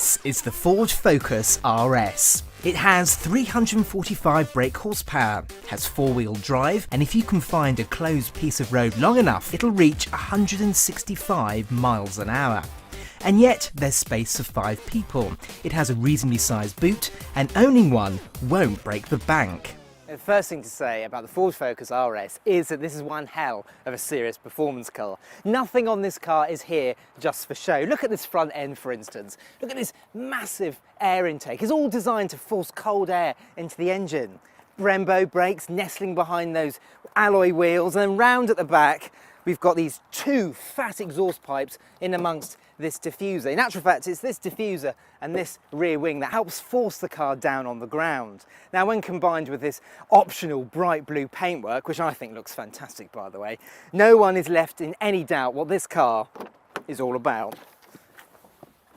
This is the Ford Focus RS. It has 345 brake horsepower, has four-wheel drive, and if you can find a closed piece of road long enough, it'll reach 165 miles an hour. And yet, there's space for 5 people. It has a reasonably sized boot, and owning one won't break the bank. The first thing to say about the Ford Focus RS is that this is one hell of a serious performance car. Nothing on this car is here just for show. Look at this front end, for instance. Look at this massive air intake. It's all designed to force cold air into the engine. Brembo brakes nestling behind those alloy wheels, and then round at the back we've got these 2 fat exhaust pipes in amongst this diffuser. In actual fact, it's this diffuser and this rear wing that helps force the car down on the ground. Now, when combined with this optional bright blue paintwork, which I think looks fantastic by the way, no one is left in any doubt what this car is all about.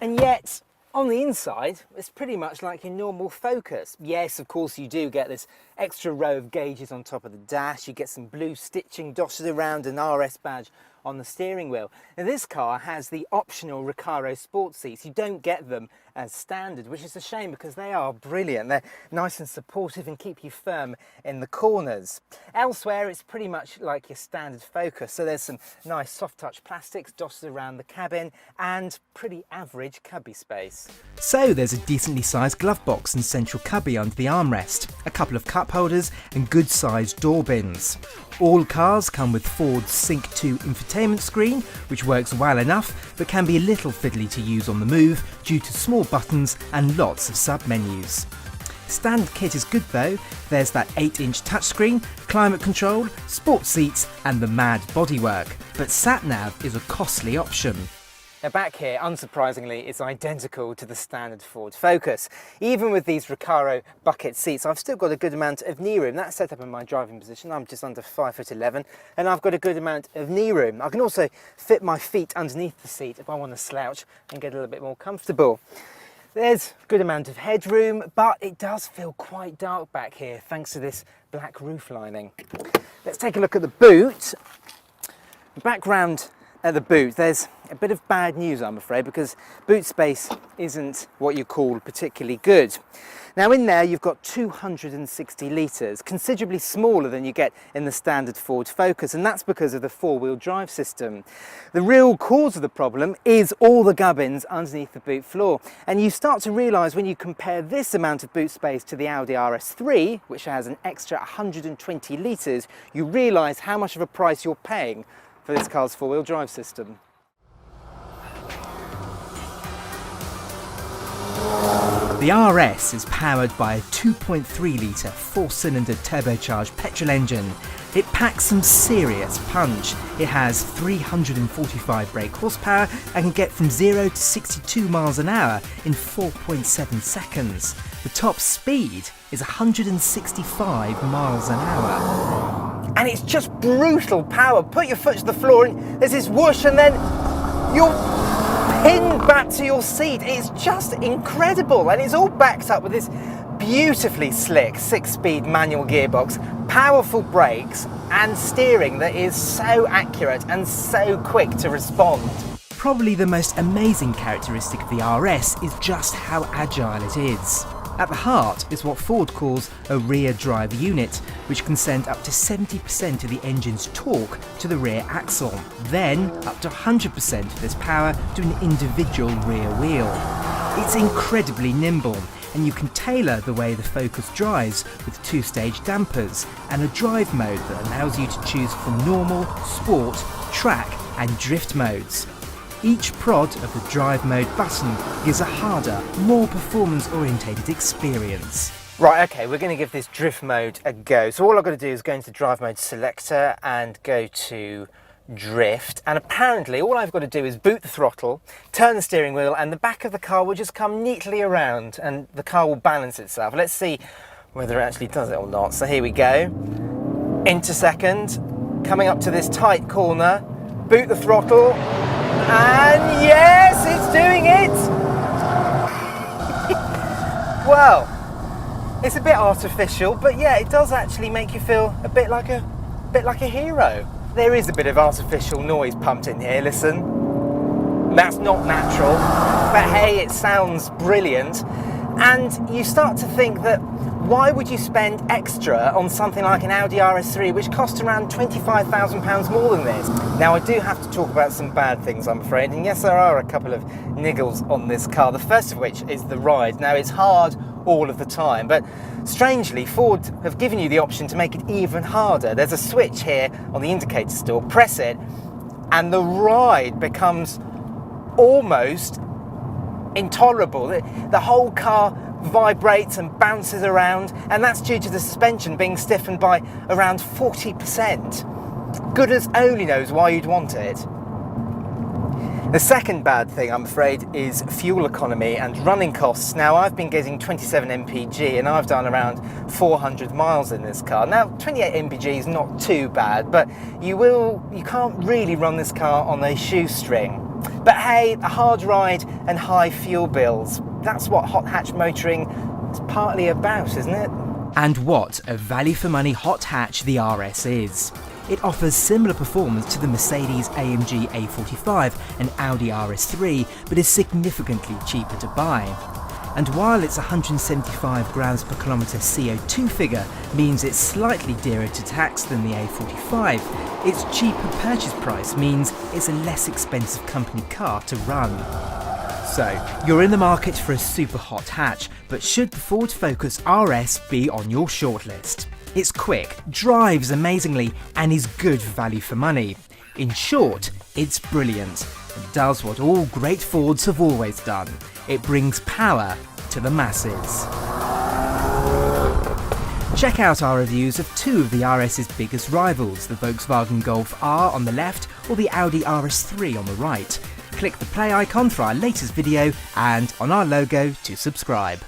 And yet, on the inside, it's pretty much like your normal Focus. Yes, of course, you do get this extra row of gauges on top of the dash. You get some blue stitching dotted around an RS badge on the steering wheel. Now, this car has the optional Recaro sport seats. You don't get them as standard, which is a shame because they are brilliant. They're nice and supportive and keep you firm in the corners. Elsewhere, it's pretty much like your standard Focus. So there's some nice soft touch plastics dotted around the cabin and pretty average cubby space. So there's a decently sized glove box and central cubby under the armrest, a couple of cup holders and good sized door bins. All cars come with Ford's Sync 2 infotainment screen, which works well enough but can be a little fiddly to use on the move due to small buttons and lots of sub-menus. Standard kit is good though. There's that 8-inch touchscreen, climate control, sport seats and the mad bodywork. But sat-nav is a costly option. Now, back here, unsurprisingly, it's identical to the standard Ford Focus. Even with these Recaro bucket seats, I've still got a good amount of knee room. That's set up in my driving position. I'm just under 5'11", and I've got a good amount of knee room. I can also fit my feet underneath the seat if I want to slouch and get a little bit more comfortable. There's a good amount of headroom, but it does feel quite dark back here thanks to this black roof lining. Let's take a look at the boot. Background at the boot, there's a bit of bad news, I'm afraid, because boot space isn't what you call particularly good. Now, in there you've got 260 litres, considerably smaller than you get in the standard Ford Focus, and that's because of the four-wheel drive system. The real cause of the problem is all the gubbins underneath the boot floor, and you start to realise when you compare this amount of boot space to the Audi RS3, which has an extra 120 litres, you realise how much of a price you're paying for this car's four-wheel drive system. The RS is powered by a 2.3 litre 4-cylinder turbocharged petrol engine. It packs some serious punch. It has 345 brake horsepower and can get from 0 to 62 miles an hour in 4.7 seconds. The top speed is 165 miles an hour. And it's just brutal power. Put your foot to the floor and there's this whoosh and then you're pinned back to your seat. It's just incredible, and it's all backed up with this beautifully slick 6-speed manual gearbox, powerful brakes and steering that is so accurate and so quick to respond. Probably the most amazing characteristic of the RS is just how agile it is. At the heart is what Ford calls a rear drive unit, which can send up to 70% of the engine's torque to the rear axle, then up to 100% of this power to an individual rear wheel. It's incredibly nimble, and you can tailor the way the Focus drives with 2-stage dampers and a drive mode that allows you to choose from normal, sport, track and drift modes. Each prod of the drive mode button gives a harder, more performance-orientated experience. Right, okay, we're going to give this drift mode a go. So all I've got to do is go into drive mode selector and go to drift. And apparently all I've got to do is boot the throttle, turn the steering wheel, and the back of the car will just come neatly around and the car will balance itself. Let's see whether it actually does it or not. So here we go. Into second, coming up to this tight corner, boot the throttle. And yes, it's doing it! Well, it's a bit artificial, but yeah, it does actually make you feel a bit like a hero. There is a bit of artificial noise pumped in here, listen. That's not natural, but hey, it sounds brilliant. And you start to think that why would you spend extra on something like an Audi RS3 which costs around £25,000 more than this? Now I do have to talk about some bad things, I'm afraid, and yes, there are a couple of niggles on this car, the first of which is the ride. Now it's hard all of the time, but strangely Ford have given you the option to make it even harder. There's a switch here on the indicator still, press it and the ride becomes almost intolerable. The whole car vibrates and bounces around, and that's due to the suspension being stiffened by around 40%. Goodness only knows why you'd want it. The second bad thing, I'm afraid, is fuel economy and running costs. Now, I've been getting 27 mpg and I've done around 400 miles in this car. Now, 28 mpg is not too bad, but you can't really run this car on a shoestring. But hey, a hard ride and high fuel bills, that's what hot hatch motoring is partly about, isn't it? And what a value for money hot hatch the RS is. It offers similar performance to the Mercedes-AMG A45 and Audi RS3, but is significantly cheaper to buy. And while its 175 grams per kilometre CO2 figure means it's slightly dearer to tax than the A45, its cheaper purchase price means it's a less expensive company car to run. So, you're in the market for a super hot hatch, but should the Ford Focus RS be on your shortlist? It's quick, drives amazingly, and is good value for money. In short, it's brilliant and does what all great Fords have always done. It brings power to the masses. Check out our reviews of two of the RS's biggest rivals, the Volkswagen Golf R on the left or the Audi RS3 on the right. Click the play icon for our latest video and on our logo to subscribe.